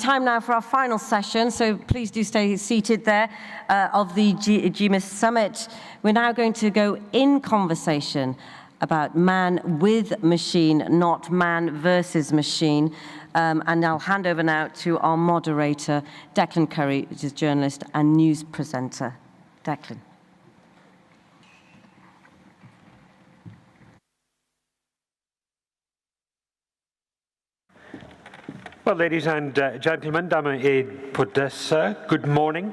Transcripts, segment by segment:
time now for our final session, so please do stay seated there, of the GMIS Summit. We're now going to go in conversation about man with machine, not man versus machine. And I'll hand over now to our moderator, Declan Curry, who's a journalist and news presenter. Declan. Well, ladies and gentlemen, Dame et Podessa, good morning.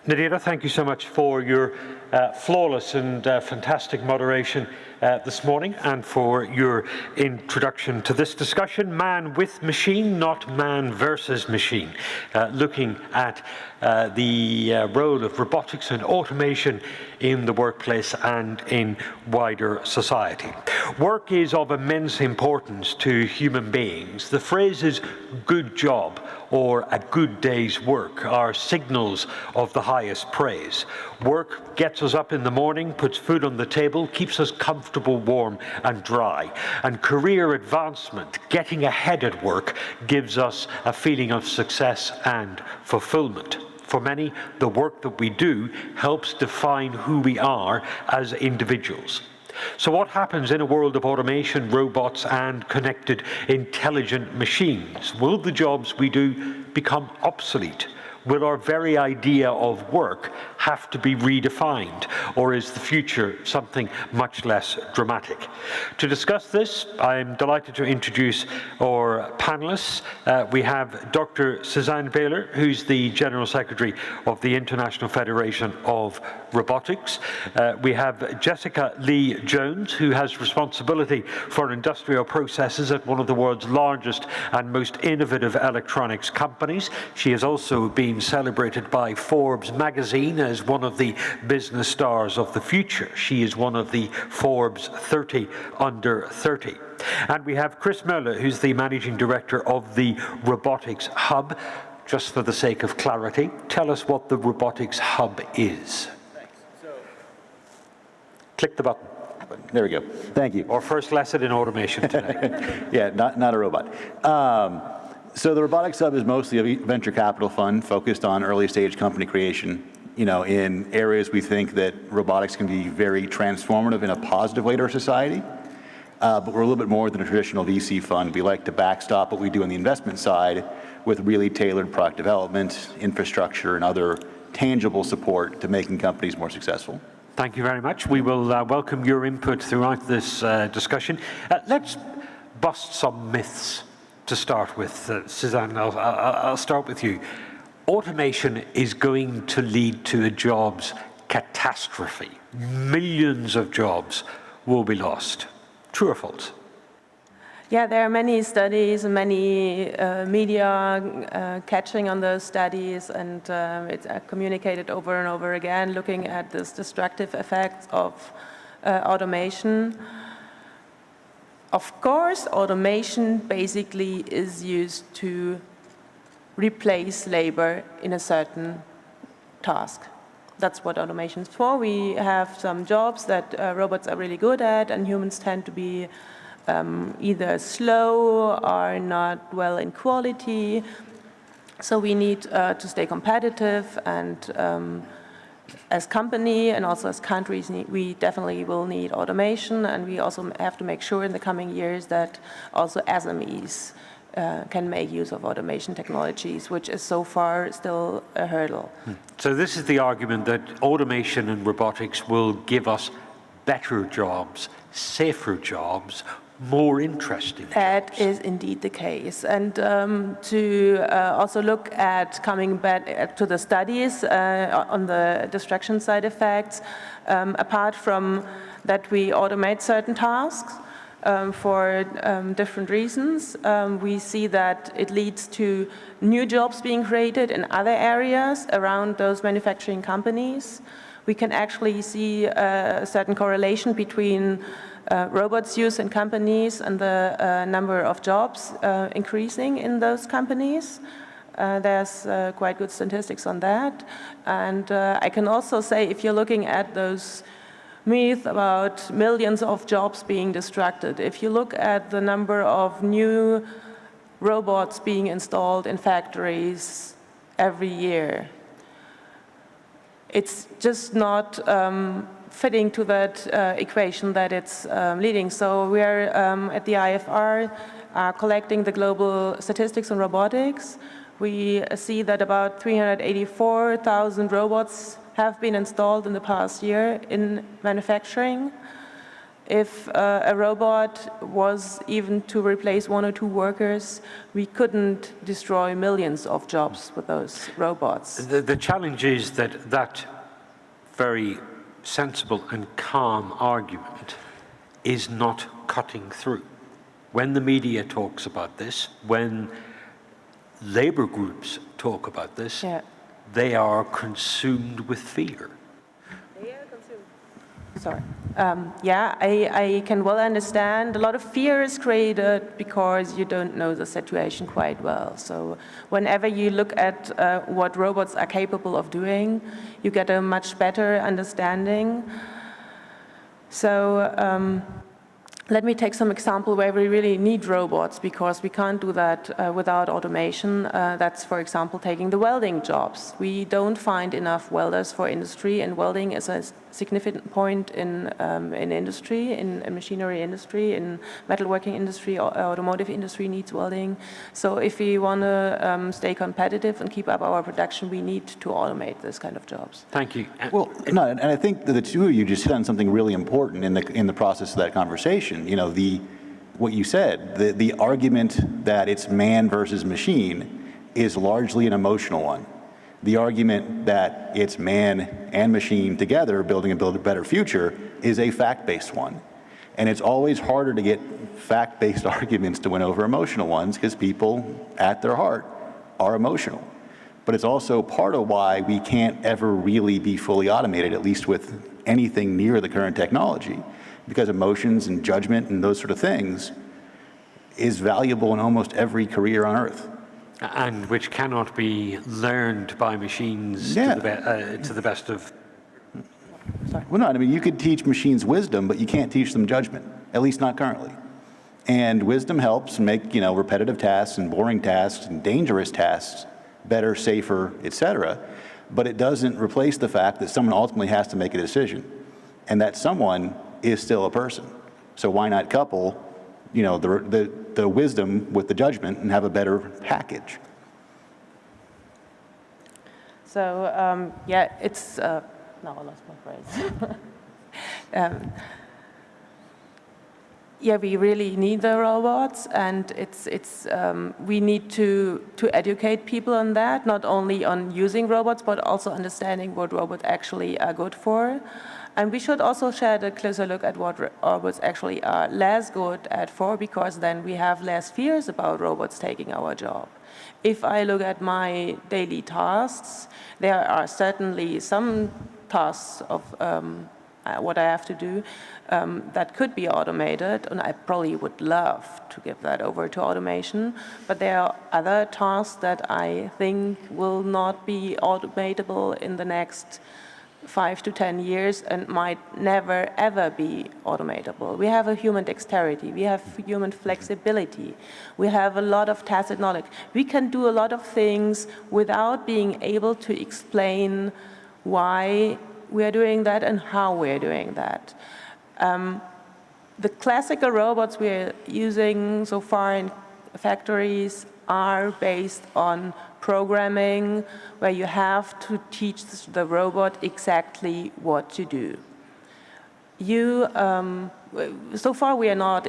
Nadira, thank you so much for your flawless and fantastic moderation this morning and for your introduction to this discussion, man with machine, not man versus machine, looking at the role of robotics and automation in the workplace and in wider society. Work is of immense importance to human beings. The phrases good job or a good day's work are signals of the highest praise. Work gets us up in the morning, puts food on the table, keeps us comfortable, warm and dry. And career advancement, getting ahead at work, gives us a feeling of success and fulfillment. For many, the work that we do helps define who we are as individuals. So what happens in a world of automation, robots, and connected intelligent machines? Will the jobs we do become obsolete? Will our very idea of work have to be redefined, or is the future something much less dramatic? To discuss this, I'm delighted to introduce our panelists. We have Dr. Suzanne Baylor, who's the General Secretary of the International Federation of Robotics. We have Jessica Lee Jones, who has responsibility for industrial processes at one of the world's largest and most innovative electronics companies. She has also been celebrated by Forbes magazine as one of the business stars of the future. She is one of the Forbes 30 under 30. And we have Chris Möller, who's the Managing Director of the Robotics Hub. Just for the sake of clarity, tell us what the Robotics Hub is. Click the button. There we go. Thank you. Our first lesson in automation today. Yeah, not a robot. So the Robotics Hub is mostly a venture capital fund focused on early stage company creation, in areas we think that robotics can be very transformative in a positive way to our society. But we're a little bit more than a traditional VC fund. We like to backstop what we do on the investment side with really tailored product development, infrastructure, and other tangible support to making companies more successful. Thank you very much. We will welcome your input throughout this discussion. Let's bust some myths to start with. Suzanne, I'll start with you. Automation is going to lead to a jobs catastrophe. Millions of jobs will be lost. True or false? Yeah, there are many studies and many media catching on those studies, and it's communicated over and over again, looking at this destructive effects of automation. Of course, automation basically is used to replace labor in a certain task. That's what automation is for. We have some jobs that robots are really good at, and humans tend to be either slow or not well in quality. So we need to stay competitive, and as company and also as countries, we definitely will need automation, and we also have to make sure in the coming years that also SMEs can make use of automation technologies, which is so far still a hurdle. So this is the argument that automation and robotics will give us better jobs, safer jobs, more interesting jobs. That is indeed the case. And to also look at coming back to the studies on the destruction side effects, apart from that we automate certain tasks for different reasons, we see that it leads to new jobs being created in other areas around those manufacturing companies. We can actually see a certain correlation between robots used in companies and the number of jobs increasing in those companies. There's quite good statistics on that. And I can also say, if you're looking at those myths about millions of jobs being destructed, if you look at the number of new robots being installed in factories every year. It's just not fitting to that equation that it's leading. So we are at the IFR collecting the global statistics on robotics. We see that about 384,000 robots have been installed in the past year in manufacturing. If a robot was even to replace 1 or 2 workers, we couldn't destroy millions of jobs with those robots. The challenge is that that very sensible and calm argument is not cutting through. When the media talks about this, when labor groups talk about this, they are consumed with fear. Sorry. I can well understand. A lot of fear is created because you don't know the situation quite well. So whenever you look at what robots are capable of doing, you get a much better understanding. So let me take some example where we really need robots, because we can't do that without automation. That's, for example, taking the welding jobs. We don't find enough welders for industry, and welding is a significant point in industry, in machinery industry, in metalworking industry, automotive industry needs welding. So if we want to stay competitive and keep up our production, we need to automate this kind of jobs. Thank you. Well, no, and I think that the two of you just hit on something really important in the process of that conversation. You know, what you said, the argument that it's man versus machine is largely an emotional one. The argument that it's man and machine together building a better future is a fact-based one. And it's always harder to get fact-based arguments to win over emotional ones, because people at their heart are emotional. But it's also part of why we can't ever really be fully automated, at least with anything near the current technology, because emotions and judgment and those sort of things is valuable in almost every career on Earth. And which cannot be learned by machines to the best of... Sorry. Well, no, I mean, you could teach machines wisdom, but you can't teach them judgment, at least not currently. And wisdom helps make, repetitive tasks and boring tasks and dangerous tasks better, safer, etc. But it doesn't replace the fact that someone ultimately has to make a decision, and that someone is still a person. So why not couple, the wisdom with the judgment and have a better package? So it's no, I lost my phrase. We really need the robots, and we need to educate people on that, not only on using robots, but also understanding what robots actually are good for. And we should also shed a closer look at what robots actually are less good at for, because then we have less fears about robots taking our job. If I look at my daily tasks, there are certainly some tasks of what I have to do that could be automated, and I probably would love to give that over to automation. But there are other tasks that I think will not be automatable in the next 5 to 10 years and might never, ever be automatable. We have a human dexterity. We have human flexibility. We have a lot of tacit knowledge. We can do a lot of things without being able to explain why we are doing that and how we are doing that. The classical robots we are using so far in factories are based on programming, where you have to teach the robot exactly what to do. So far we are not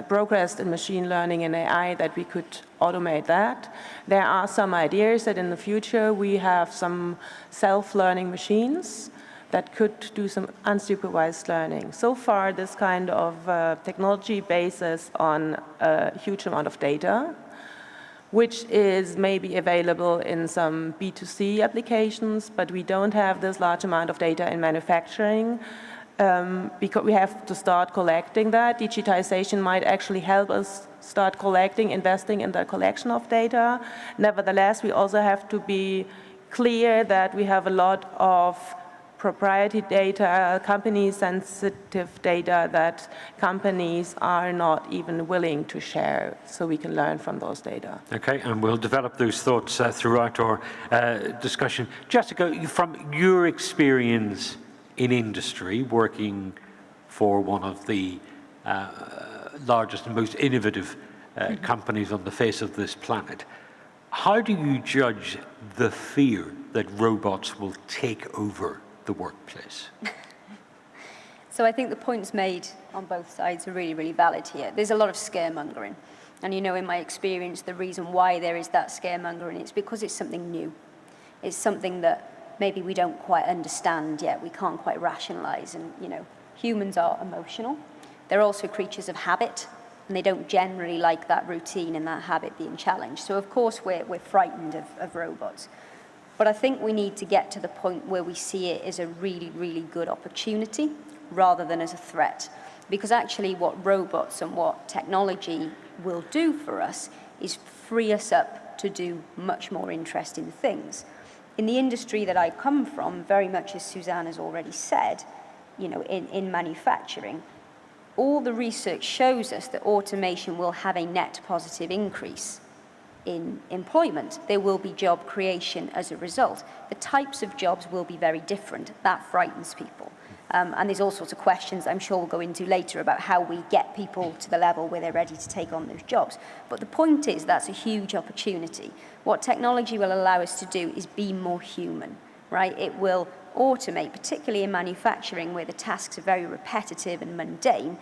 progressed in machine learning and AI that we could automate that. There are some ideas that in the future we have some self-learning machines that could do some unsupervised learning. So far, this kind of technology bases on a huge amount of data, which is maybe available in some B2C applications, but we don't have this large amount of data in manufacturing, because we have to start collecting that. Digitization might actually help us start collecting, investing in the collection of data. Nevertheless, we also have to be clear that we have a lot of proprietary data, company-sensitive data that companies are not even willing to share, so we can learn from those data. Okay, and we'll develop those thoughts throughout our discussion. Jessica, from your experience in industry, working for one of the largest and most innovative companies on the face of this planet, how do you judge the fear that robots will take over the workplace? So I think the points made on both sides are really, really valid here. There's a lot of scaremongering. And in my experience, the reason why there is that scaremongering is because it's something new. It's something that maybe we don't quite understand yet, we can't quite rationalize. And, humans are emotional. They're also creatures of habit, and they don't generally like that routine and that habit being challenged. So of course we're frightened of robots. But I think we need to get to the point where we see it as a really, really good opportunity rather than as a threat. Because actually what robots and what technology will do for us is free us up to do much more interesting things. In the industry that I come from, very much as Suzanne has already said, in manufacturing, all the research shows us that automation will have a net positive increase in employment. There will be job creation as a result. The types of jobs will be very different. That frightens people. And there's all sorts of questions I'm sure we'll go into later about how we get people to the level where they're ready to take on those jobs. But the point is that's a huge opportunity. What technology will allow us to do is be more human, right? It will automate, particularly in manufacturing where the tasks are very repetitive and mundane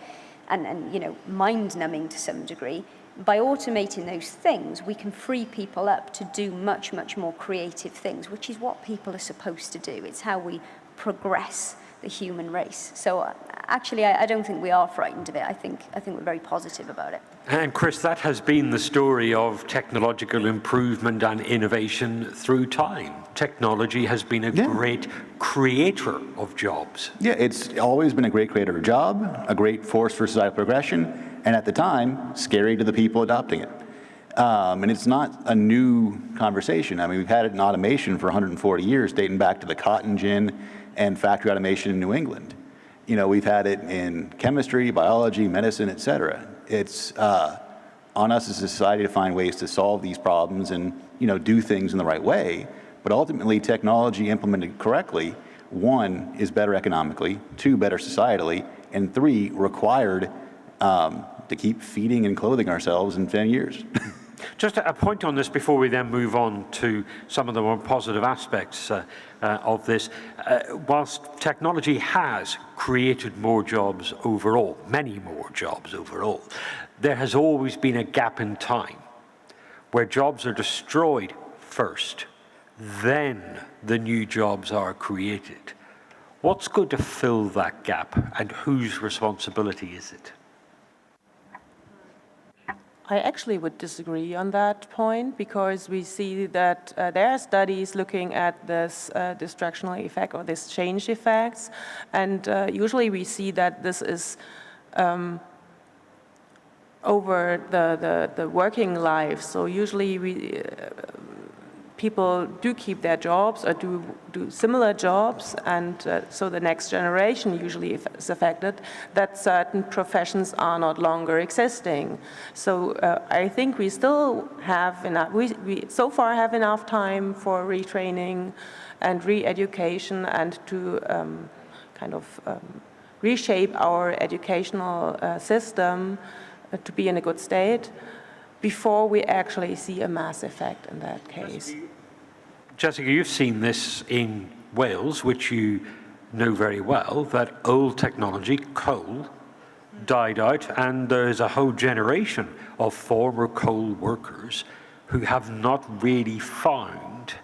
and mind-numbing to some degree. By automating those things, we can free people up to do much, much more creative things, which is what people are supposed to do. It's how we progress the human race. So actually, I don't think we are frightened of it. I think we're very positive about it. And Chris, that has been the story of technological improvement and innovation through time. Technology has been a great creator of jobs. Yeah, it's always been a great creator of job, a great force for societal progression, and at the time, scary to the people adopting it. And it's not a new conversation. I mean, we've had it in automation for 140 years, dating back to the cotton gin and factory automation in New England. We've had it in chemistry, biology, medicine, et cetera. It's on us as a society to find ways to solve these problems and, do things in the right way. But ultimately, technology implemented correctly, 1, is better economically, 2, better societally, and 3, required to keep feeding and clothing ourselves in 10 years. Just a point on this before we then move on to some of the more positive aspects of this. Whilst technology has created more jobs overall, many more jobs overall, there has always been a gap in time where jobs are destroyed first, then the new jobs are created. What's going to fill that gap, and whose responsibility is it? I actually would disagree on that point because we see that there are studies looking at this destructional effect or this change effects, and usually we see that this is over the working life. So usually people do keep their jobs or do similar jobs, and so the next generation usually is affected, that certain professions are not longer existing. So I think we still have enough, we so far have enough time for retraining and re-education and to reshape our educational system to be in a good state before we actually see a mass effect in that case. Jessica, you've seen this in Wales, which you know very well, that old technology, coal, died out, and there's a whole generation of former coal workers who have not really found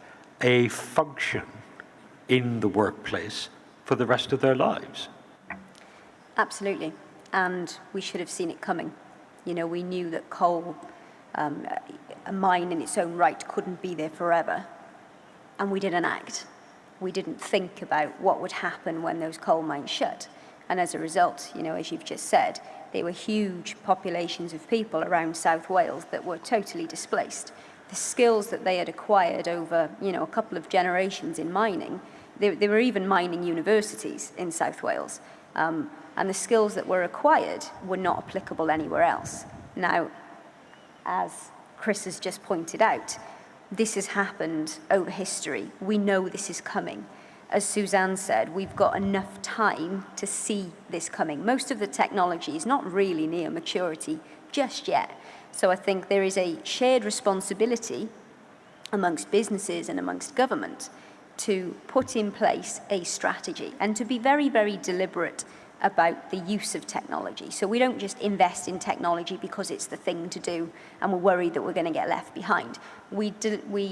a function in the workplace for the rest of their lives. Absolutely, and we should have seen it coming. We knew that coal, a mine in its own right, couldn't be there forever. And we didn't act. We didn't think about what would happen when those coal mines shut. And as a result, as you've just said, there were huge populations of people around South Wales that were totally displaced. The skills that they had acquired over, a couple of generations in mining, There were even mining universities in South Wales. And the skills that were acquired were not applicable anywhere else. Now, as Chris has just pointed out, this has happened over history. We know this is coming. As Suzanne said, we've got enough time to see this coming. Most of the technology is not really near maturity just yet. So I think there is a shared responsibility amongst businesses and amongst government to put in place a strategy and to be very, very deliberate about the use of technology. So we don't just invest in technology because it's the thing to do and we're worried that we're going to get left behind. We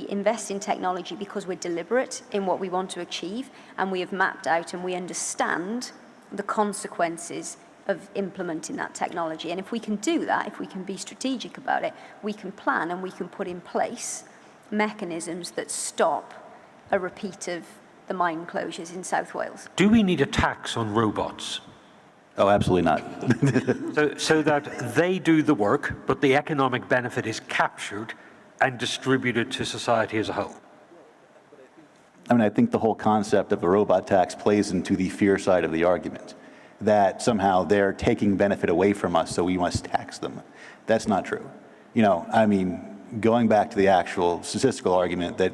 invest in technology because we're deliberate in what we want to achieve, and we have mapped out and we understand the consequences of implementing that technology. And if we can do that, if we can be strategic about it, we can plan and we can put in place mechanisms that stop a repeat of the mine closures in South Wales. Do we need a tax on robots? Oh, absolutely not. So that they do the work, but the economic benefit is captured and distributed to society as a whole. I mean, I think the whole concept of a robot tax plays into the fear side of the argument, that somehow they're taking benefit away from us, so we must tax them. That's not true. You know, I mean, going back to the actual statistical argument that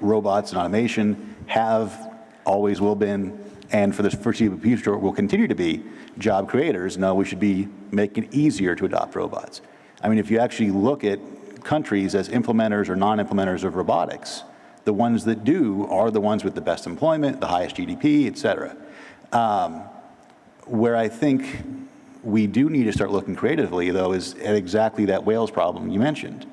robots and automation have, always will been, and for the foreseeable future will continue to be job creators, no, we should be making it easier to adopt robots. I mean, if you actually look at countries as implementers or non-implementers of robotics, the ones that do are the ones with the best employment, the highest GDP, et cetera. Where I think we do need to start looking creatively, though, is at exactly that Wales problem you mentioned.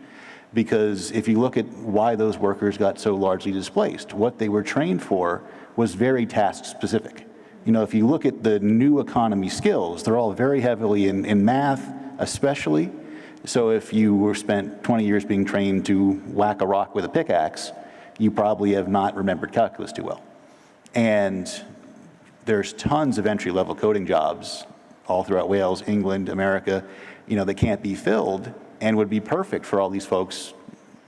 Because if you look at why those workers got so largely displaced, what they were trained for was very task-specific. You know, if you look at the new economy skills, they're all very heavily in math, especially. So if you were spent 20 years being trained to whack a rock with a pickaxe, you probably have not remembered calculus too well. And there's tons of entry-level coding jobs all throughout Wales, England, America, you know, that can't be filled and would be perfect for all these folks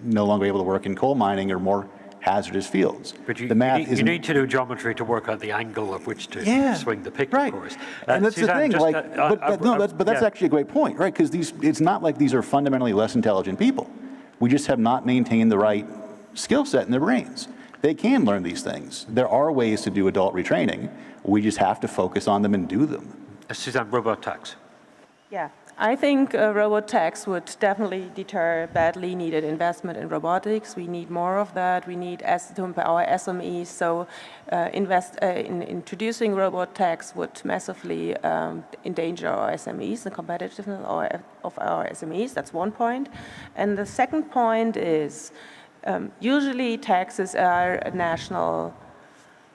no longer able to work in coal mining or more hazardous fields. But you need to do geometry to work out the angle of which to swing the pick, right. Of course. And that's Suzanne, the thing, but that's actually a great point, right? Because it's not like these are fundamentally less intelligent people. We just have not maintained the right skill set in their brains. They can learn these things. There are ways to do adult retraining. We just have to focus on them and do them. Suzanne, robot tax. Yeah, I think a robot tax would definitely deter badly needed investment in robotics. We need more of that. We need to empower SMEs. So in introducing robot tax would massively endanger our SMEs, the competitiveness of our SMEs. That's one point. And the second point is usually taxes are a national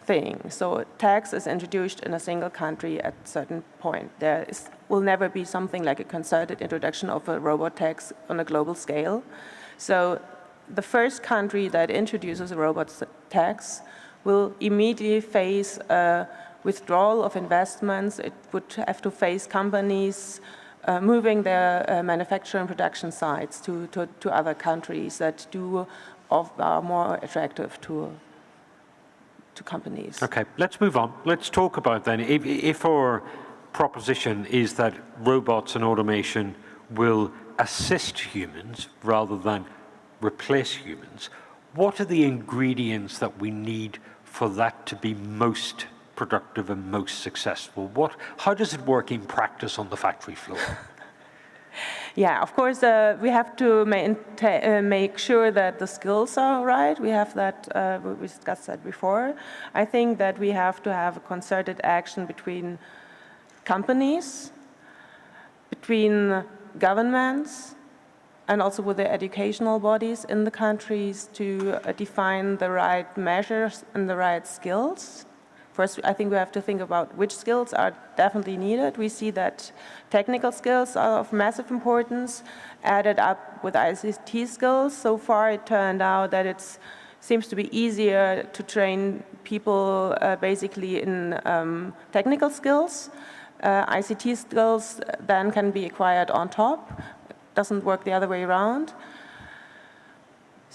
thing. So tax is introduced in a single country at a certain point. There will never be something like a concerted introduction of a robot tax on a global scale. So the first country that introduces a robot tax will immediately face a withdrawal of investments. It would have to face companies moving their manufacturing and production sites to other countries that are more attractive to companies. Okay, let's move on. Let's talk about then, if our proposition is that robots and automation will assist humans rather than replace humans, what are the ingredients that we need for that to be most productive and most successful? How does it work in practice on the factory floor? Yeah, of course, we have to make sure that the skills are right. We have that, we discussed that before. I think that we have to have a concerted action between companies, between governments, and also with the educational bodies in the countries to define the right measures and the right skills. First, I think we have to think about which skills are definitely needed. We see that technical skills are of massive importance, added up with ICT skills. So far, it turned out that it seems to be easier to train people basically in technical skills. ICT skills then can be acquired on top. It doesn't work the other way around.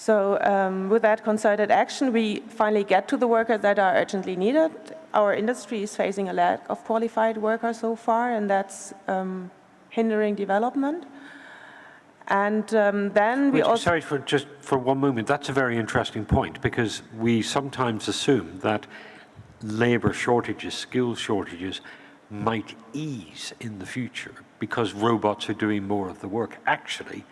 So with that concerted action, we finally get to the workers that are urgently needed. Our industry is facing a lack of qualified workers so far, and that's hindering development. And then we also... Sorry, just for one moment, that's a very interesting point, because we sometimes assume that labour shortages, skills shortages, might ease in the future because robots are doing more of the work. Actually,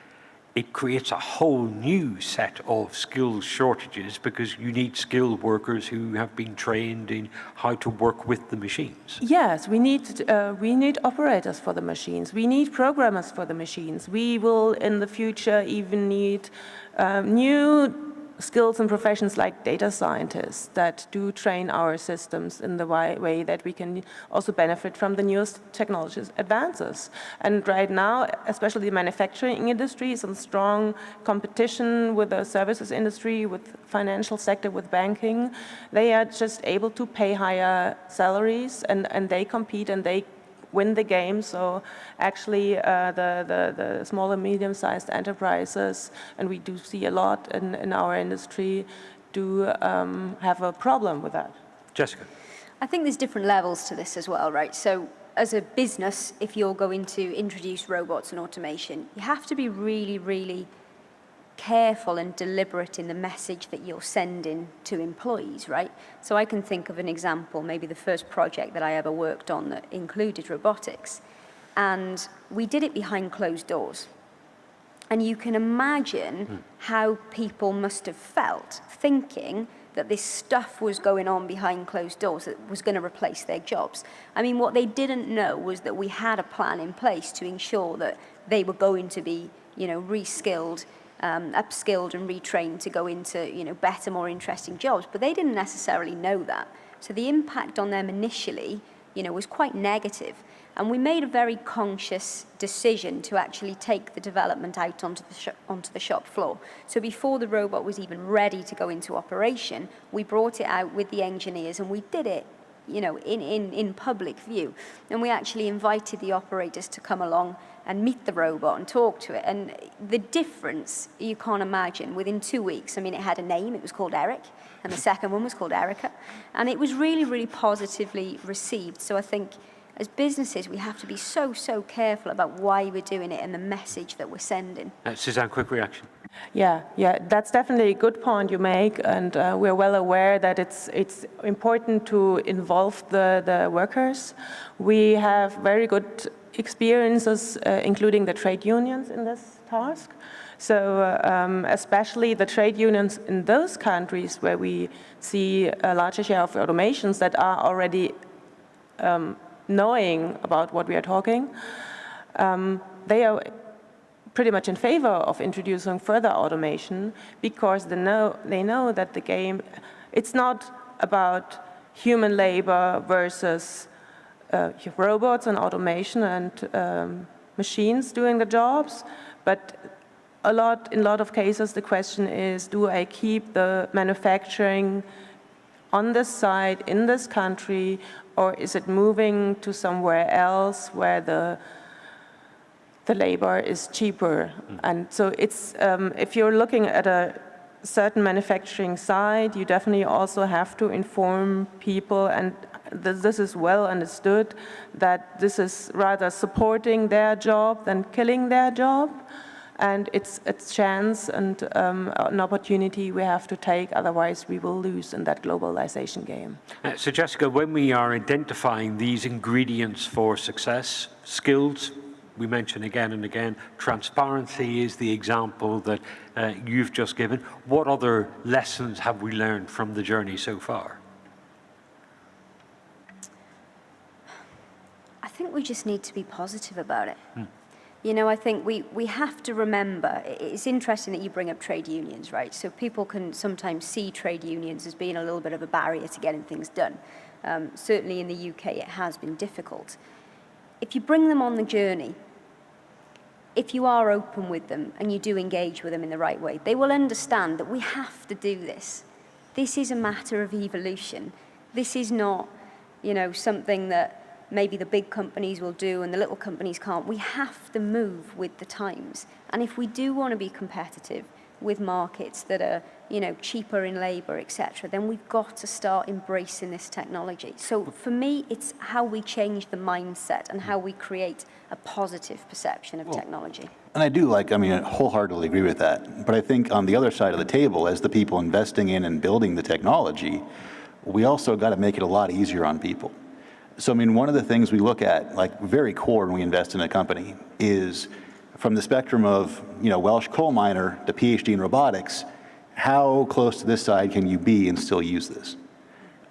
it creates a whole new set of skills shortages because you need skilled workers who have been trained in how to work with the machines. Yes, we need operators for the machines. We need programmers for the machines. We will, in the future, even need new skills and professions like data scientists that do train our systems in the way that we can also benefit from the newest technologies advances. And right now, especially the manufacturing industry is in strong competition with the services industry, with financial sector, with banking. They are just able to pay higher salaries, and they compete and they win the game. So actually the small and medium-sized enterprises, and we do see a lot in our industry, do have a problem with that. Jessica. I think there's different levels to this as well, right? So as a business, if you're going to introduce robots and automation, you have to be really, really careful and deliberate in the message that you're sending to employees, right? So I can think of an example, maybe the first project that I ever worked on that included robotics. And we did it behind closed doors. And you can imagine how people must have felt thinking that this stuff was going on behind closed doors that was going to replace their jobs. I mean, what they didn't know was that we had a plan in place to ensure that they were going to be, reskilled, upskilled and retrained to go into, better, more interesting jobs. But they didn't necessarily know that. So the impact on them initially, was quite negative. And we made a very conscious decision to actually take the development out onto the shop floor. So before the robot was even ready to go into operation, we brought it out with the engineers and we did it, in public view. And we actually invited the operators to come along and meet the robot and talk to it. And the difference, you can't imagine, within 2 weeks. I mean, it had a name, it was called Eric, and the second one was called Erica. And it was really, really positively received. So I think as businesses, we have to be so, so careful about why we're doing it and the message that we're sending. Suzanne, quick reaction. Yeah, that's definitely a good point you make, and we're well aware that it's important to involve the workers. We have very good experiences, including the trade unions in this task. So especially the trade unions in those countries where we see a larger share of automations that are already knowing about what we are talking, they are pretty much in favor of introducing further automation because they know that the game, it's not about human labor versus robots and automation and machines doing the jobs, but in a lot of cases the question is, do I keep the manufacturing on this site, in this country, or is it moving to somewhere else where the labor is cheaper? And so it's, if you're looking at a certain manufacturing site, you definitely also have to inform people, and this is well understood, that this is rather supporting their job than killing their job. And it's a chance and an opportunity we have to take, otherwise we will lose in that globalization game. So Jessica, when we are identifying these ingredients for success, skills, we mention again and again, transparency is the example that you've just given. What other lessons have we learned from the journey so far? I think we just need to be positive about it. I think we have to remember, it's interesting that you bring up trade unions, right? So people can sometimes see trade unions as being a little bit of a barrier to getting things done. Certainly in the UK, it has been difficult. If you bring them on the journey, if you are open with them and you do engage with them in the right way, they will understand that we have to do this. This is a matter of evolution. This is not, something that maybe the big companies will do and the little companies can't. We have to move with the times. And if we do want to be competitive, with markets that are, cheaper in labor, etc., then we've got to start embracing this technology. So for me, it's how we change the mindset and how we create a positive perception of technology. And I do wholeheartedly agree with that. But I think on the other side of the table, as the people investing in and building the technology, we also got to make it a lot easier on people. So, one of the things we look at, very core when we invest in a company, is from the spectrum of, Welsh coal miner to PhD in robotics, how close to this side can you be and still use this?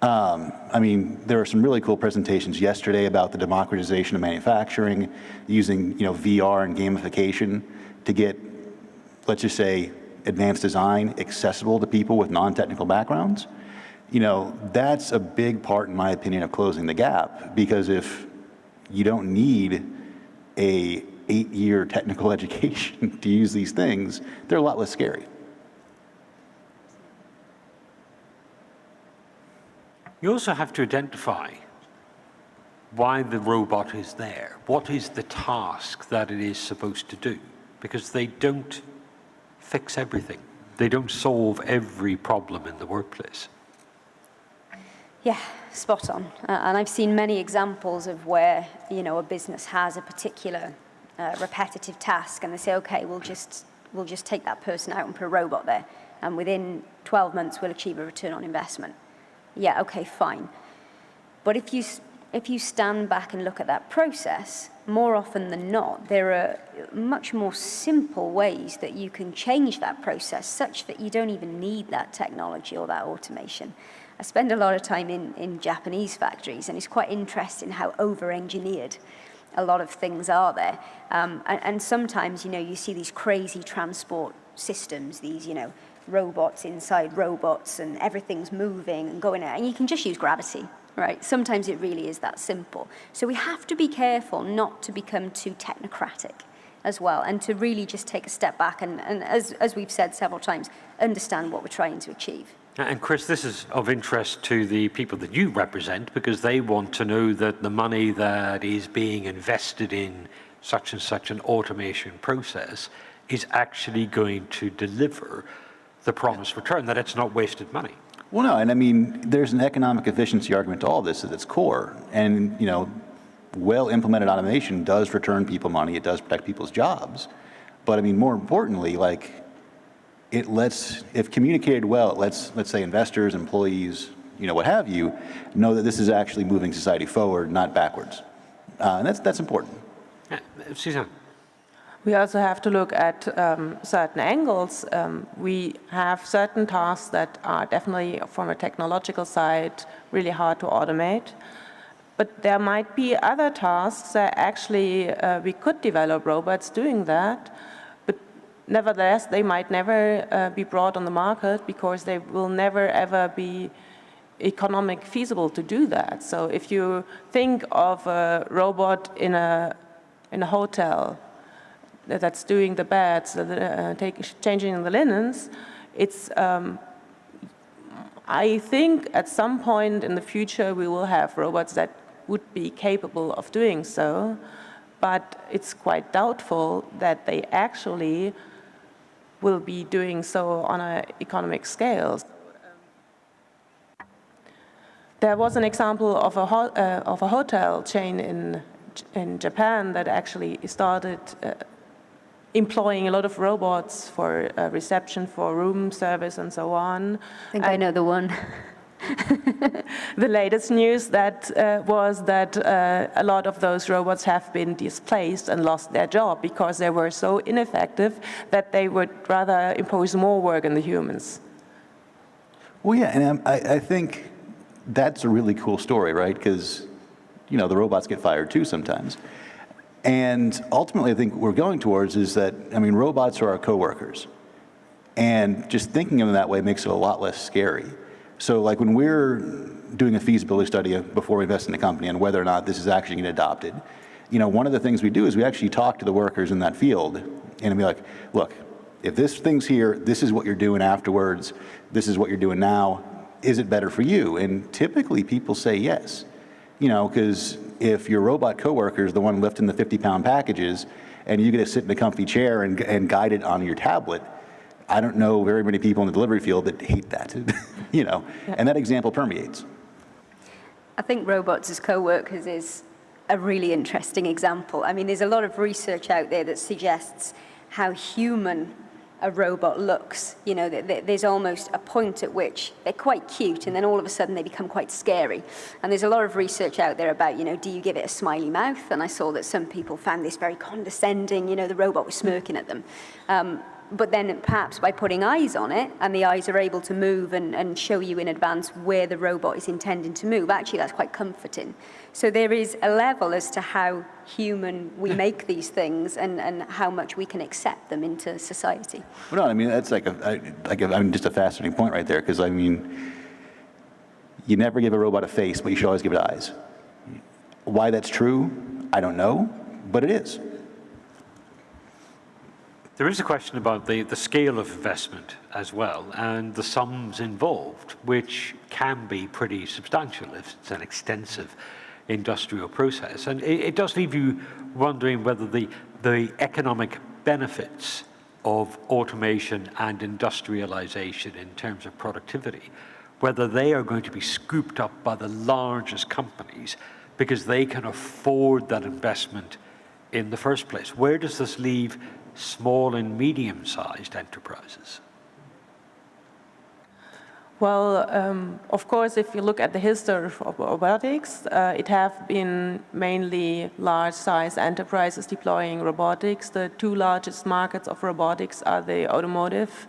There were some really cool presentations yesterday about the democratization of manufacturing, using, VR and gamification to get, let's just say, advanced design accessible to people with non-technical backgrounds. That's a big part, in my opinion, of closing the gap, because if you don't need a 8-year technical education to use these things, they're a lot less scary. You also have to identify why the robot is there. What is the task that it is supposed to do? Because they don't fix everything. They don't solve every problem in the workplace. Yeah, spot on. And I've seen many examples of where, a business has a particular repetitive task, and they say, okay, we'll just take that person out and put a robot there, and within 12 months we'll achieve a return on investment. Yeah, okay, fine. But if you stand back and look at that process, more often than not, there are much more simple ways that you can change that process such that you don't even need that technology or that automation. I spend a lot of time in Japanese factories, and it's quite interesting how over-engineered a lot of things are there. And sometimes, you see these crazy transport systems, these, robots inside robots, and everything's moving and going out, and you can just use gravity, right? Sometimes it really is that simple. So we have to be careful not to become too technocratic as well, and to really just take a step back and as we've said several times, understand what we're trying to achieve. And Chris, this is of interest to the people that you represent, because they want to know that the money that is being invested in such and such an automation process is actually going to deliver the promised return, that it's not wasted money. Well, no, and there's an economic efficiency argument to all this at its core. And, well-implemented automation does return people money, it does protect people's jobs. But, more importantly, if communicated well, it lets, let's say, investors, employees, what have you, know that this is actually moving society forward, not backwards. And that's important. Yeah. Suzanne. We also have to look at certain angles. We have certain tasks that are definitely, from a technological side, really hard to automate. But there might be other tasks that actually we could develop robots doing that. But nevertheless, they might never be brought on the market because they will never ever be economic feasible to do that. So if you think of a robot in a hotel that's doing the beds, changing the linens, it's, I think at some point in the future we will have robots that would be capable of doing so, but it's quite doubtful that they actually will be doing so on an economic scale. There was an example of a hotel chain in Japan that actually started employing a lot of robots for reception, for room service, and so on. I think I know the one. The latest news was that a lot of those robots have been displaced and lost their job because they were so ineffective that they would rather impose more work on the humans. Well, yeah, and I think that's a really cool story, right? Because, the robots get fired too sometimes. And ultimately, I think what we're going towards is that, robots are our coworkers. And just thinking of them that way makes it a lot less scary. So when we're doing a feasibility study before we invest in a company and whether or not this is actually going to get adopted, one of the things we do is we actually talk to the workers in that field and be like, look, if this thing's here, this is what you're doing afterwards, this is what you're doing now, is it better for you? And typically people say yes, because if your robot coworker is the one lifting the 50-pound packages and you get to sit in a comfy chair and guide it on your tablet, I don't know very many people in the delivery field that hate that, you know, and that example permeates. I think robots as co-workers is a really interesting example. I mean, there's a lot of research out there that suggests how human a robot looks. You know, there's almost a point at which they're quite cute, and then all of a sudden they become quite scary. And there's a lot of research out there about, you know, do you give it a smiley mouth? And I saw that some people found this very condescending, you know, the robot was smirking at them. But then perhaps by putting eyes on it, and the eyes are able to move and show you in advance where the robot is intending to move, actually that's quite comforting. So there is a level as to how human we make these things and how much we can accept them into society. Well, no, I mean, that's just a fascinating point right there, because I mean, you never give a robot a face, but you should always give it eyes. Why that's true, I don't know, but it is. There is a question about the scale of investment as well, and the sums involved, which can be pretty substantial if it's an extensive industrial process. And it does leave you wondering whether the economic benefits of automation and industrialization in terms of productivity, whether they are going to be scooped up by the largest companies because they can afford that investment in the first place. Where does this leave small and medium-sized enterprises? Well, of course, if you look at the history of robotics, it have been mainly large-size enterprises deploying robotics. The two largest markets of robotics are the automotive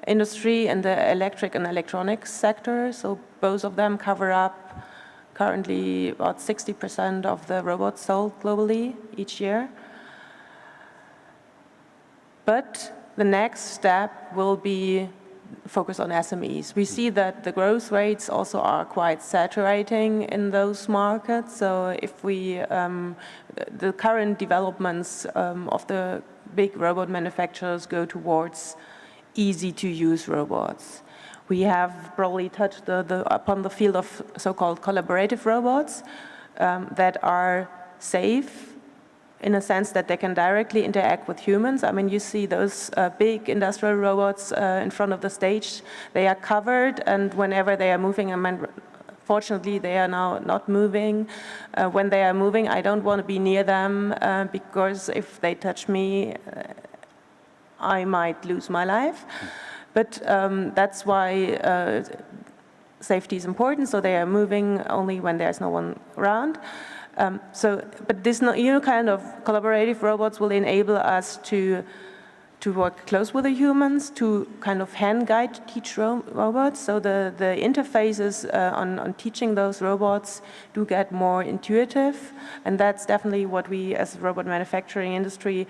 industry and the electric and electronics sector. So both of them cover up currently about 60% of the robots sold globally each year. But the next step will be focus on SMEs. We see that the growth rates also are quite saturating in those markets. So if we, the current developments of the big robot manufacturers go towards easy-to-use robots. We have probably touched upon the field of so-called collaborative robots that are safe, in a sense that they can directly interact with humans. I mean, you see those big industrial robots in front of the stage. They are covered, and whenever they are moving, I mean, fortunately, they are now not moving. When they are moving, I don't want to be near them because if they touch me, I might lose my life. But that's why safety is important, so they are moving only when there's no one around. But this new kind of collaborative robots will enable us to work close with the humans, to kind of hand guide teach robots. So the interfaces on teaching those robots do get more intuitive, and that's definitely what we as a robot manufacturing industry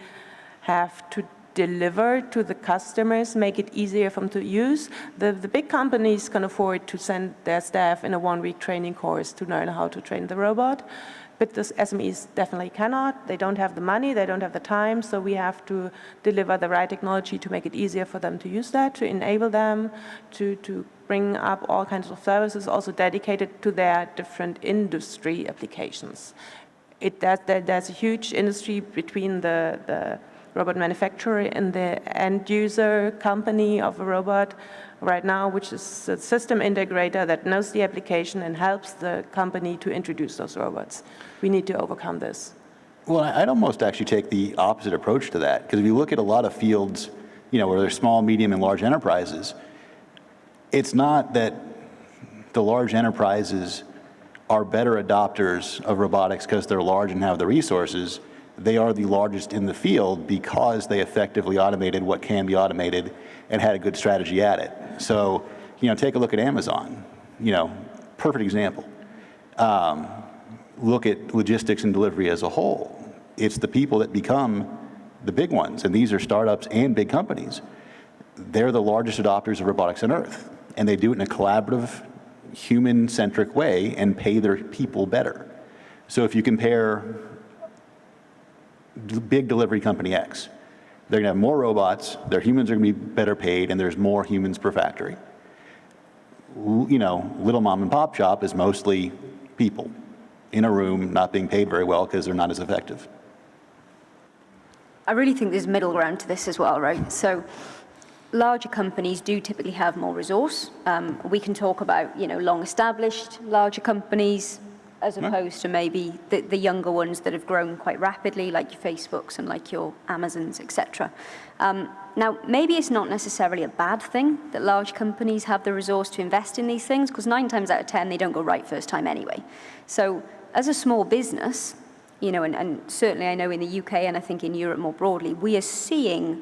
have to deliver to the customers, make it easier for them to use. The big companies can afford to send their staff in a one-week training course to learn how to train the robot. But the SMEs definitely cannot. They don't have the money, they don't have the time, so we have to deliver the right technology to make it easier for them to use that, to enable them to bring up all kinds of services also dedicated to their different industry applications. There's a huge industry between the robot manufacturer and the end user company of a robot right now, which is a system integrator that knows the application and helps the company to introduce those robots. We need to overcome this. Well, I'd almost actually take the opposite approach to that, because if you look at a lot of fields, you know, where there's small, medium, and large enterprises, it's not that the large enterprises are better adopters of robotics because they're large and have the resources. They are the largest in the field because they effectively automated what can be automated and had a good strategy at it. So, you know, take a look at Amazon, you know, perfect example. Look at logistics and delivery as a whole. It's the people that become the big ones, and these are startups and big companies. They're the largest adopters of robotics on Earth, and they do it in a collaborative, human-centric way and pay their people better. So if you compare big delivery company X, they're gonna have more robots, their humans are gonna be better paid, and there's more humans per factory. You know, little mom and pop shop is mostly people in a room not being paid very well because they're not as effective. I really think there's middle ground to this as well, right? So larger companies do typically have more resource. We can talk about, long-established larger companies as opposed to maybe the younger ones that have grown quite rapidly, like your Facebooks and like your Amazons, etc. Now, maybe it's not necessarily a bad thing that large companies have the resource to invest in these things, because 9 times out of 10, they don't go right first time anyway. So as a small business, and certainly I know in the UK and I think in Europe more broadly, we are seeing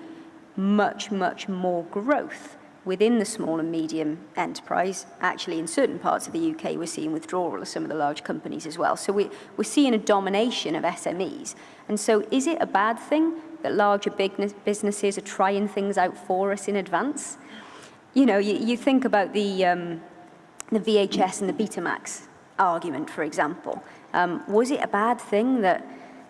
much, much more growth within the small and medium enterprise. Actually, in certain parts of the UK, we're seeing withdrawal of some of the large companies as well. So we're seeing a domination of SMEs. And so is it a bad thing that larger businesses are trying things out for us in advance? You think about the VHS and the Betamax argument, for example. Was it a bad thing that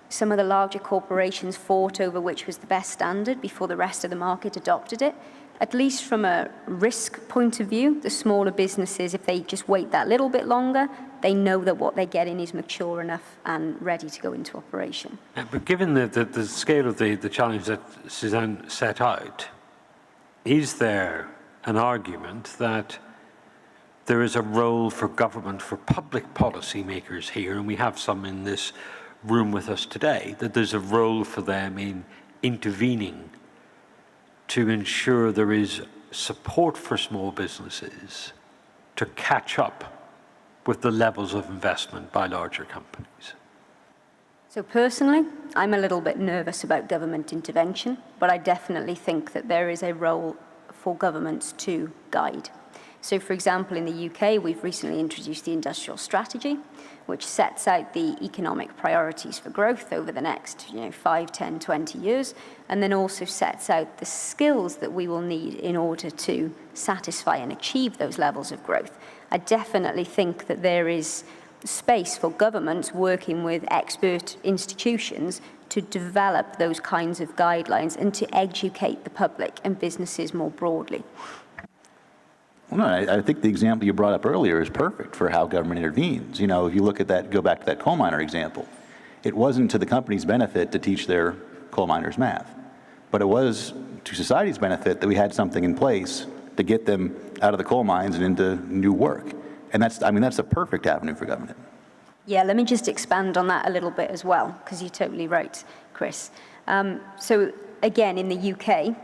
some of the larger corporations fought over which was the best standard before the rest of the market adopted it? At least from a risk point of view, the smaller businesses, if they just wait that little bit longer, they know that what they're getting is mature enough and ready to go into operation. But given the scale of the challenge that Suzanne set out, is there an argument that there is a role for government, for public policy makers here, and we have some in this room with us today, that there's a role for them in intervening to ensure there is support for small businesses to catch up with the levels of investment by larger companies? So personally, I'm a little bit nervous about government intervention, but I definitely think that there is a role for governments to guide. So for example, in the UK, we've recently introduced the Industrial Strategy, which sets out the economic priorities for growth over the next 5, 10, 20 years, and then also sets out the skills that we will need in order to satisfy and achieve those levels of growth. I definitely think that there is space for governments working with expert institutions to develop those kinds of guidelines and to educate the public and businesses more broadly. Well, no, I think the example you brought up earlier is perfect for how government intervenes. If you look at that, go back to that coal miner example, it wasn't to the company's benefit to teach their coal miners math, but it was to society's benefit that we had something in place to get them out of the coal mines and into new work. And that's a perfect avenue for government. Yeah, let me just expand on that a little bit as well, because you're totally right, Chris. So again, in the UK,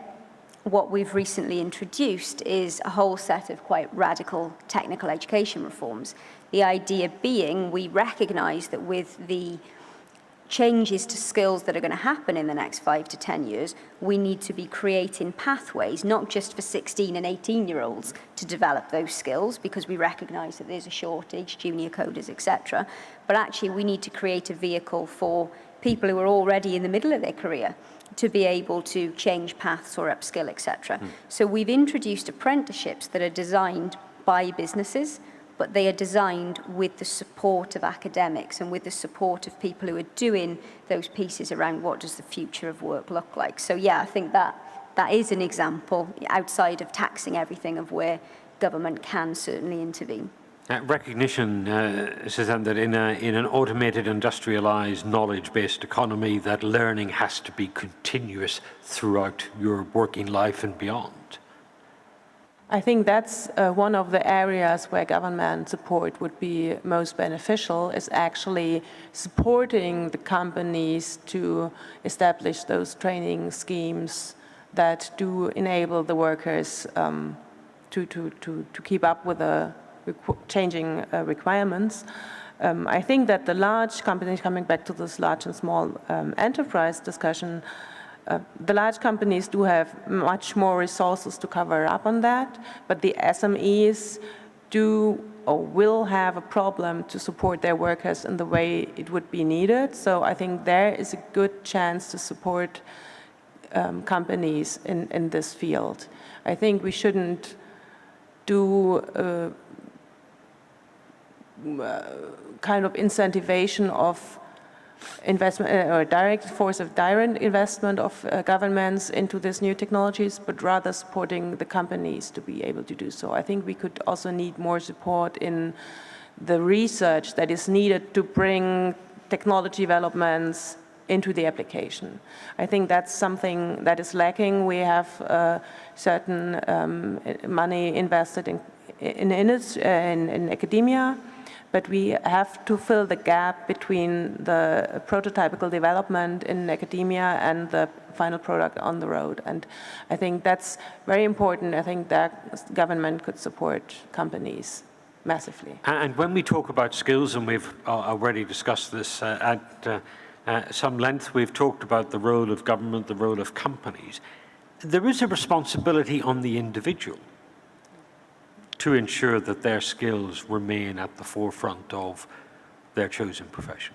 what we've recently introduced is a whole set of quite radical technical education reforms. The idea being we recognize that with the changes to skills that are going to happen in the next 5 to 10 years, we need to be creating pathways, not just for 16 and 18-year-olds to develop those skills, because we recognize that there's a shortage, junior coders, etc. But actually, we need to create a vehicle for people who are already in the middle of their career to be able to change paths or upskill, etc. So we've introduced apprenticeships that are designed by businesses, but they are designed with the support of academics and with the support of people who are doing those pieces around what does the future of work look like. So yeah, I think that is an example outside of taxing everything of where government can certainly intervene. Recognition, Suzanne, that in an automated, industrialized, knowledge-based economy, that learning has to be continuous throughout your working life and beyond. I think that's one of the areas where government support would be most beneficial, is actually supporting the companies to establish those training schemes that do enable the workers to keep up with the changing requirements. I think that the large companies, coming back to this large and small enterprise discussion, the large companies do have much more resources to cover up on that, but the SMEs do or will have a problem to support their workers in the way it would be needed. So I think there is a good chance to support companies in this field. I think we shouldn't do kind of incentivation of investment or direct force of direct investment of governments into these new technologies, but rather supporting the companies to be able to do so. I think we could also need more support in the research that is needed to bring technology developments into the application. I think that's something that is lacking. We have certain money invested in academia, but we have to fill the gap between the prototypical development in academia and the final product on the road. And I think that's very important. I think that government could support companies massively. And when we talk about skills, and we've already discussed this at some length, we've talked about the role of government, the role of companies. There is a responsibility on the individual to ensure that their skills remain at the forefront of their chosen profession.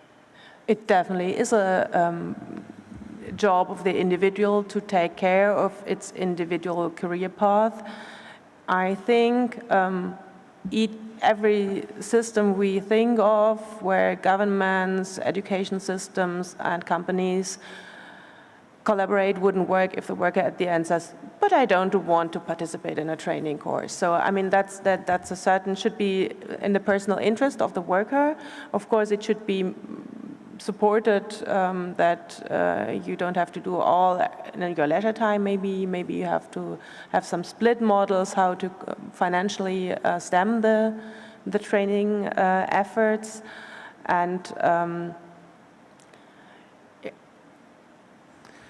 It definitely is a job of the individual to take care of its individual career path. I think every system we think of, where governments, education systems, and companies collaborate, wouldn't work if the worker at the end says, but I don't want to participate in a training course. So I mean, that's a certain, should be in the personal interest of the worker. Of course, it should be supported that you don't have to do all in your leisure time. Maybe you have to have some split models, how to financially stem the training efforts. And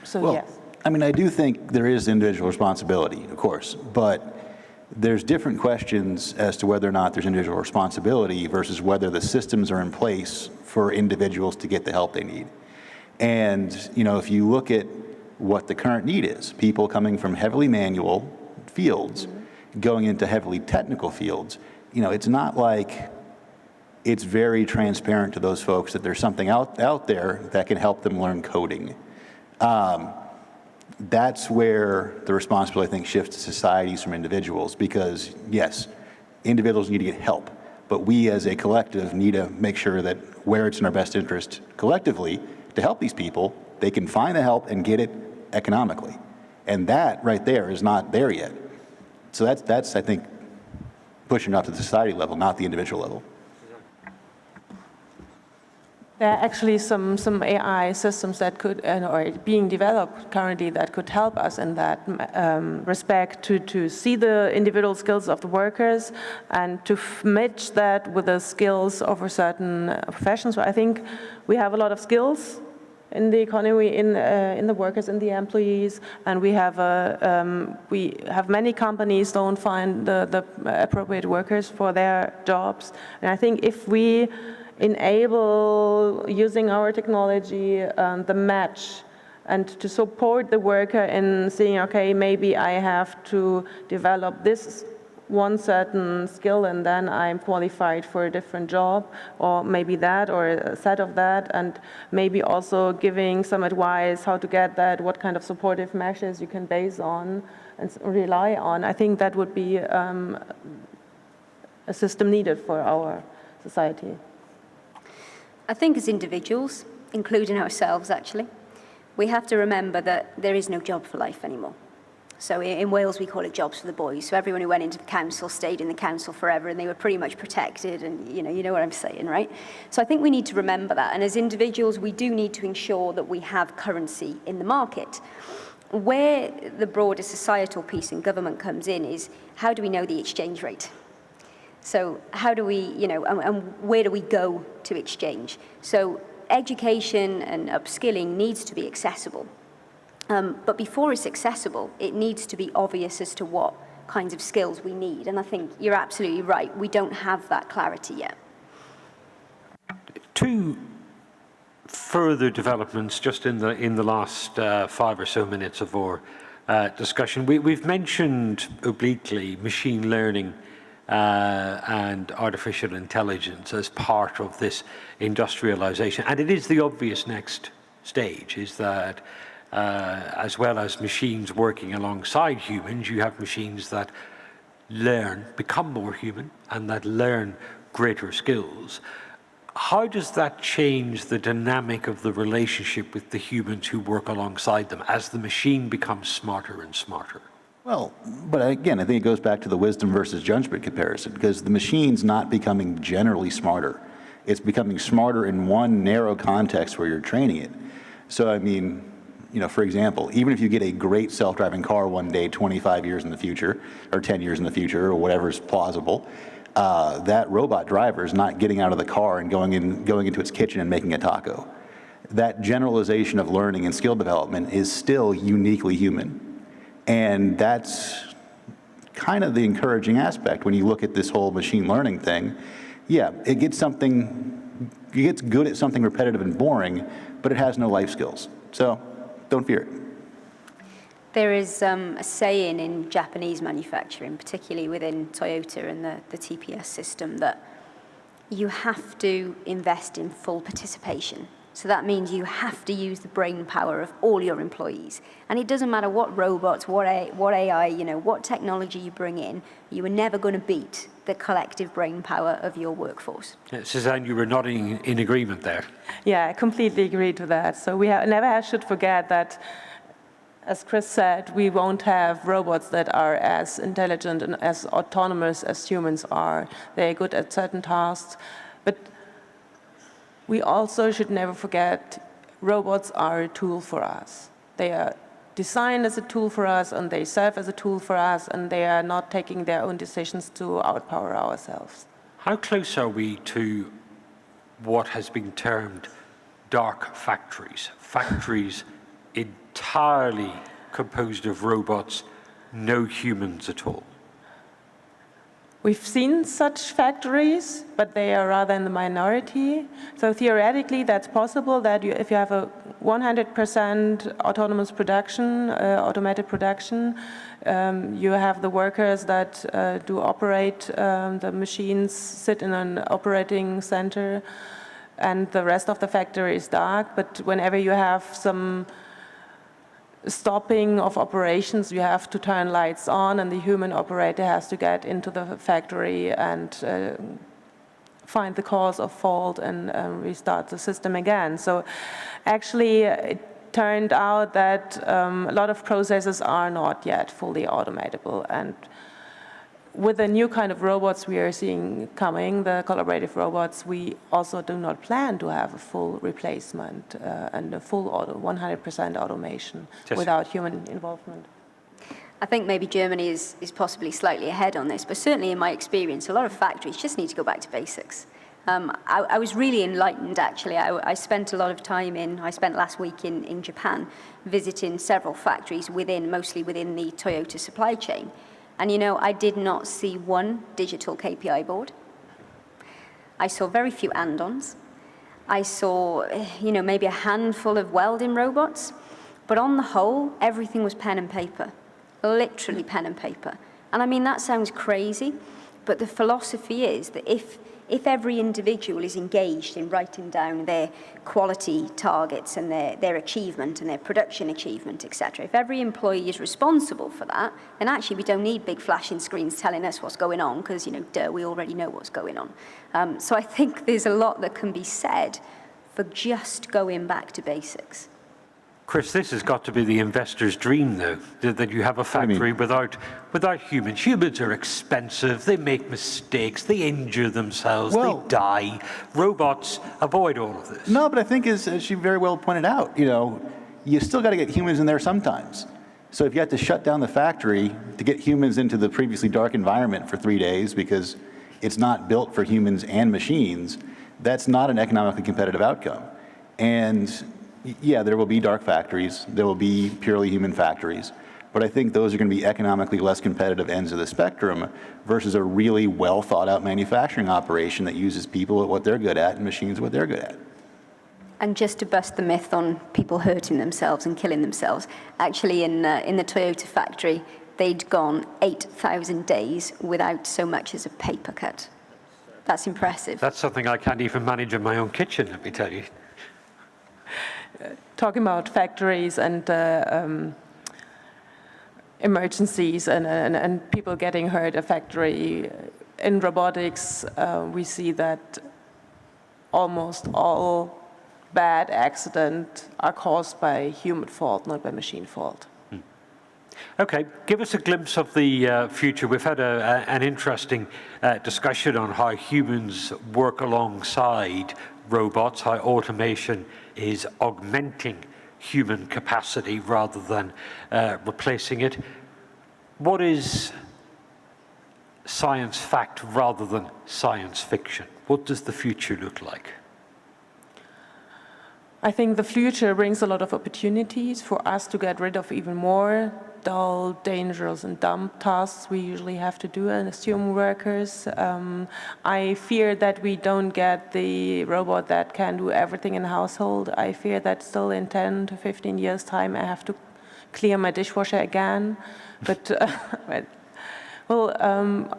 so, well, yes. I mean, I do think there is individual responsibility, of course, but there's different questions as to whether or not there's individual responsibility versus whether the systems are in place for individuals to get the help they need. And, you know, if you look at what the current need is, people coming from heavily manual fields going into heavily technical fields, you know, it's not like it's very transparent to those folks that there's something out there that can help them learn coding. That's where the responsibility, I think, shifts to societies from individuals, because yes, individuals need to get help, but we as a collective need to make sure that where it's in our best interest collectively to help these people, they can find the help and get it economically. And that right there is not there yet. So that's I think, pushing up to the society level, not the individual level. There are actually some AI systems that could, or being developed currently, that could help us in that respect to see the individual skills of the workers and to match that with the skills of a certain professions. So I think we have a lot of skills in the economy, in the workers, in the employees, and we have many companies don't find the appropriate workers for their jobs. And I think if we enable, using our technology, the match, and to support the worker in seeing, okay, maybe I have to develop this one certain skill and then I'm qualified for a different job, or maybe that, or a set of that, and maybe also giving some advice how to get that, what kind of supportive measures you can base on and rely on. I think that would be a system needed for our society. I think as individuals, including ourselves actually, we have to remember that there is no job for life anymore. So in Wales we call it jobs for the boys. So everyone who went into the council stayed in the council forever and they were pretty much protected, and you know what I'm saying, right? So I think we need to remember that, and as individuals we do need to ensure that we have currency in the market. Where the broader societal piece and government comes in is, how do we know the exchange rate? So how do we, and where do we go to exchange? So education and upskilling needs to be accessible. But before it's accessible, it needs to be obvious as to what kinds of skills we need. And I think you're absolutely right. We don't have that clarity yet. Two further developments just in the last 5 or so minutes of our discussion. We've mentioned obliquely machine learning and artificial intelligence as part of this industrialization. And it is the obvious next stage, is that as well as machines working alongside humans, you have machines that learn, become more human, and that learn greater skills. How does that change the dynamic of the relationship with the humans who work alongside them as the machine becomes smarter and smarter? Well, but again, I think it goes back to the wisdom versus judgment comparison, because the machine's not becoming generally smarter. It's becoming smarter in one narrow context where you're training it. So, I mean, you know, for example, even if you get a great self-driving car one day, 25 years in the future, or 10 years in the future, or whatever is plausible, that robot driver is not getting out of the car and going into its kitchen and making a taco. That generalization of learning and skill development is still uniquely human. And that's kind of the encouraging aspect when you look at this whole machine learning thing. Yeah, it gets good at something repetitive and boring, but it has no life skills. So don't fear it. There is a saying in Japanese manufacturing, particularly within Toyota and the TPS system, that you have to invest in full participation. So that means you have to use the brain power of all your employees. And it doesn't matter what robots, what AI, you know, what technology you bring in, you are never going to beat the collective brain power of your workforce. Suzanne, you were nodding in agreement there. Yeah, I completely agree to that. So we never should forget that, as Chris said, we won't have robots that are as intelligent and as autonomous as humans are. They're good at certain tasks, but we also should never forget robots are a tool for us. They are designed as a tool for us, and they serve as a tool for us, and they are not taking their own decisions to outpower ourselves. How close are we to what has been termed dark factories? Factories entirely composed of robots, no humans at all. We've seen such factories, but they are rather in the minority. So theoretically, that's possible that if you have a 100% autonomous production, automated production, you have the workers that do operate the machines, sit in an operating center, and the rest of the factory is dark. But whenever you have some stopping of operations, you have to turn lights on, and the human operator has to get into the factory and find the cause of fault and restart the system again. So actually, it turned out that a lot of processes are not yet fully automatable. And with the new kind of robots we are seeing coming, the collaborative robots, we also do not plan to have a full replacement and a full 100% automation without human involvement. I think maybe Germany is possibly slightly ahead on this, but certainly in my experience, a lot of factories just need to go back to basics. I was really enlightened, actually. I spent a lot of time I spent last week in Japan visiting several factories mostly within the Toyota supply chain. And, you know, I did not see one digital KPI board. I saw very few andons. I saw, you know, maybe a handful of welding robots. But on the whole, everything was pen and paper, literally pen and paper. And I mean, that sounds crazy, but the philosophy is that if every individual is engaged in writing down their quality targets and their achievement and their production achievement, etc., if every employee is responsible for that, then actually we don't need big flashing screens telling us what's going on, because, you know, we already know what's going on. So I think there's a lot that can be said for just going back to basics. Chris, this has got to be the investor's dream, though, that you have a factory without humans. Humans are expensive, they make mistakes, they injure themselves, they die. Robots avoid all of this. No, but I think, as she very well pointed out, you know, you still got to get humans in there sometimes. So if you have to shut down the factory to get humans into the previously dark environment for 3 days because it's not built for humans and machines, that's not an economically competitive outcome. And yeah, there will be dark factories, there will be purely human factories, but I think those are going to be economically less competitive ends of the spectrum versus a really well thought out manufacturing operation that uses people at what they're good at and machines at what they're good at. And just to bust the myth on people hurting themselves and killing themselves, actually in the Toyota factory, they'd gone 8,000 days without so much as a paper cut. That's impressive. That's something I can't even manage in my own kitchen, let me tell you. Talking about factories and emergencies and people getting hurt at factory, in robotics, we see that almost all bad accidents are caused by human fault, not by machine fault. Okay, give us a glimpse of the future. We've had an interesting discussion on how humans work alongside robots, how automation is augmenting human capacity rather than replacing it. What is science fact rather than science fiction? What does the future look like? I think the future brings a lot of opportunities for us to get rid of even more dull, dangerous, and dumb tasks we usually have to do as human workers. I fear that we don't get the robot that can do everything in the household. I fear that still in 10 to 15 years' time I have to clear my dishwasher again. But well,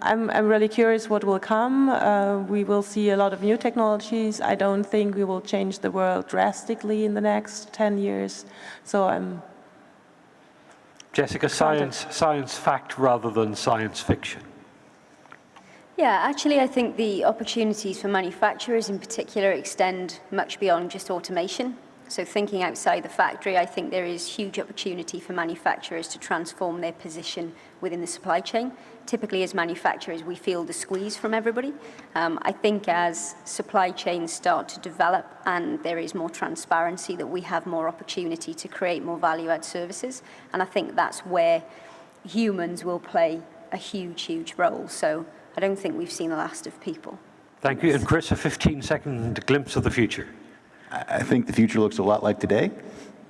I'm really curious what will come. We will see a lot of new technologies. I don't think we will change the world drastically in the next 10 years. So I'm Jessica, science fact rather than science fiction. Yeah, actually, I think the opportunities for manufacturers in particular extend much beyond just automation. So thinking outside the factory, I think there is huge opportunity for manufacturers to transform their position within the supply chain. Typically, as manufacturers, we feel the squeeze from everybody. I think as supply chains start to develop and there is more transparency, that we have more opportunity to create more value-add services. And I think that's where humans will play a huge, huge role. So I don't think we've seen the last of people. Thank you. And Chris, a 15-second glimpse of the future. I think the future looks a lot like today.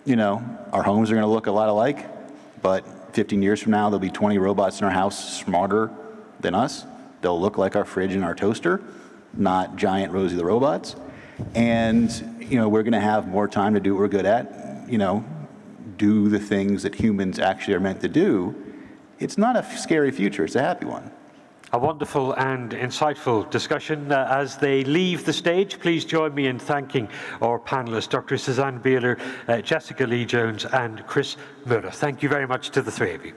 You know, our homes are going to look a lot alike, but 15 years from now, there'll be 20 robots in our house smarter than us. They'll look like our fridge and our toaster, not giant Rosie the robots. And, you know, we're going to have more time to do what we're good at, you know, do the things that humans actually are meant to do. It's not a scary future, it's a happy one. A wonderful and insightful discussion. As they leave the stage, please join me in thanking our panelists, Dr. Suzanne Beeler, Jessica Lee-Jones, and Chris Muller. Thank you very much to the three of you.